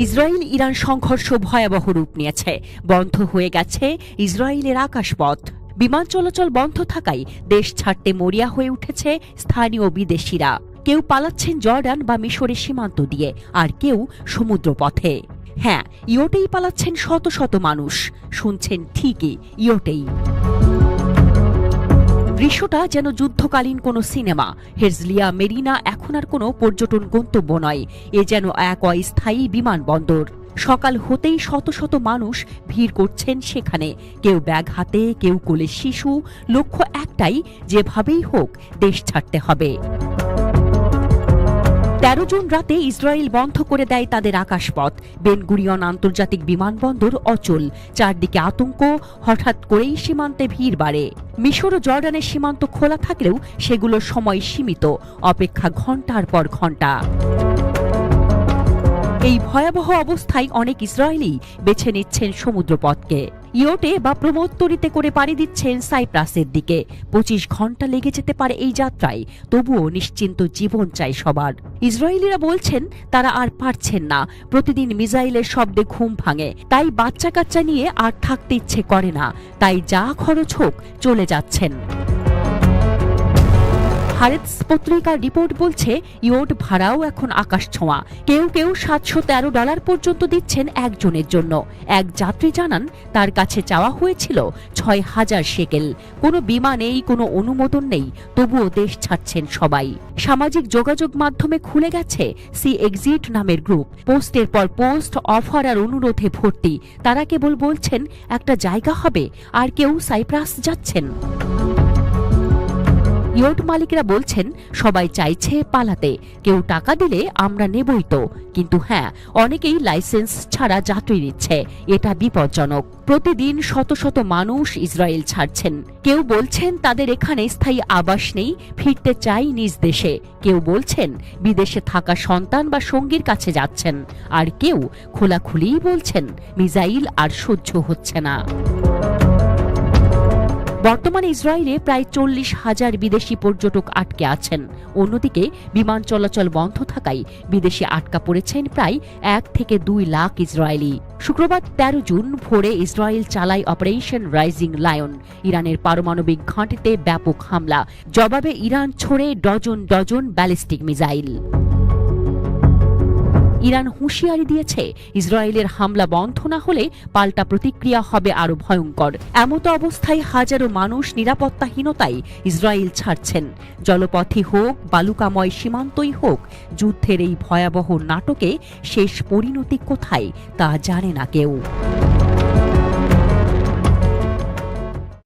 Israel Iran সংঘর্ষ ভয়াবহ রূপ নিয়েছে। বন্ধ হয়ে গেছে ইসরায়েলের আকাশপথ। বিমান চলাচল বন্ধ থাকায় দেশ ছাড়তে মরিয়া হয়ে উঠেছে স্থানীয় বিদেশিরা। কেউ পালাচ্ছেন জর্ডান বা মিশরের সীমান্ত দিয়ে, আর কেউ সমুদ্রপথে। হ্যাঁ, ইয়োটেই পালাচ্ছেন শত শত মানুষ। শুনছেন ঠিকই, ইয়োটেই। দৃশ্যটা যেন যুদ্ধকালীন কোনো সিনেমা। হেরজলিয়া মেরিনা এখন আর কোনো পর্যটন গন্তব্য নয়, এ যেন এক অস্থায়ী বিমানবন্দর। সকাল হতেই শত শত মানুষ ভিড় করছেন সেখানে, কেউ ব্যাগ হাতে, কেউ কোলে শিশু। লক্ষ্য একটাই, যেভাবেই হোক দেশ ছাড়তে হবে। ১৩ জুন রাতে ইসরায়েল বন্ধ করে দেয় তাদের আকাশপথ। বেন গুরিয়ন আন্তর্জাতিক বিমানবন্দর অচল। চারদিকে আতঙ্ক। হঠাৎ করেই সীমান্তে ভিড় বাড়ে। মিশর ও জর্ডানের সীমান্ত খোলা থাকলেও সেগুলোর সময় সীমিত। অপেক্ষা ঘণ্টার পর ঘণ্টা। এই ভয়াবহ অবস্থায় অনেক ইসরায়েলি বেছে নিচ্ছেন সমুদ্রপথকে। ইয়োটে বা প্রমোত্তরিতে করে পাড়ি দিচ্ছেন সাইপ্রাসের দিকে। ২৫ ঘণ্টা লেগে যেতে পারে এই যাত্রায়, তবুও নিশ্চিন্ত জীবন চাই সবার। ইসরায়েলিরা বলছেন তারা আর পারছেন না। প্রতিদিন মিসাইলের শব্দে ঘুম ভাঙে, তাই বাচ্চা কাচ্চা নিয়ে আর থাকতে ইচ্ছে করে না। তাই যা খরচ হোক চলে যাচ্ছেন। হারেতস পত্রিকার রিপোর্ট বলছে ইয়োট ভাড়াও এখন আকাশ ছোঁয়া। কেউ কেউ $৭১৩ পর্যন্ত দিচ্ছেন একজনের জন্য। এক যাত্রী জানান তার কাছে চাওয়া হয়েছিল ৬,০০০ শেকেল। কোনো বিমা নেই, কোনো অনুমোদন নেই, তবুও দেশ ছাড়ছেন সবাই। সামাজিক যোগাযোগ মাধ্যমে খুলে গেছে সি এক্সিট নামের গ্রুপ। পোস্টের পর পোস্ট, অফার আর অনুরোধে ভর্তি। তারা কেবল বলছেন একটা জায়গা হবে, আর কেউ সাইপ্রাস যাচ্ছেন। ইয়োট মালিকরা বলছেন সবাই চাইছে পালাতে, কেউ টাকা দিলে আমরা নেবই তো। কিন্তু হ্যাঁ, অনেকেই লাইসেন্স ছাড়া যাত্রী নিচ্ছে। এটা বিপজ্জনক। প্রতিদিন শত শত মানুষ ইসরায়েল ছাড়ছেন। কেউ বলছেন তাদের এখানে স্থায়ী আবাস নেই, ফিরতে চাই নিজ দেশে। কেউ বলছেন বিদেশে থাকা সন্তান বা সঙ্গীর কাছে যাচ্ছেন। আর কেউ খোলাখুলিই বলছেন মিসাইল আর সহ্য হচ্ছে না। বর্তমানে ইসরায়েলে প্রায় ৪০,০০০ বিদেশি পর্যটক আটকে আছেন। অন্যদিকে বিমান চলাচল বন্ধ থাকায় বিদেশে আটকা পড়েছেন প্রায় ১ থেকে ২ লাখ ইসরায়েলি। শুক্রবার ১৩ জুন ভোরে ইসরায়েল চালায় অপারেশন রাইজিং লায়ন। ইরানের পারমাণবিক ঘাঁটিতে ব্যাপক হামলা। জবাবে ইরান ছোড়ে dozen dozen ballistic missile. Iran হুঁশিয়ারি দিয়েছে ইসরায়েলের হামলা বন্ধ না হলে পাল্টা প্রতিক্রিয়া হবে আরো ভয়ঙ্কর। এমতো অবস্থায় হাজারো মানুষ নিরাপত্তাহীনতায় ইসরায়েল ছাড়ছেন। জলপথই হোক, বালুকাময় সীমান্তই হোক, যুদ্ধের এই ভয়াবহ নাটকে শেষ পরিণতি কোথায় তা জানে না কেউ।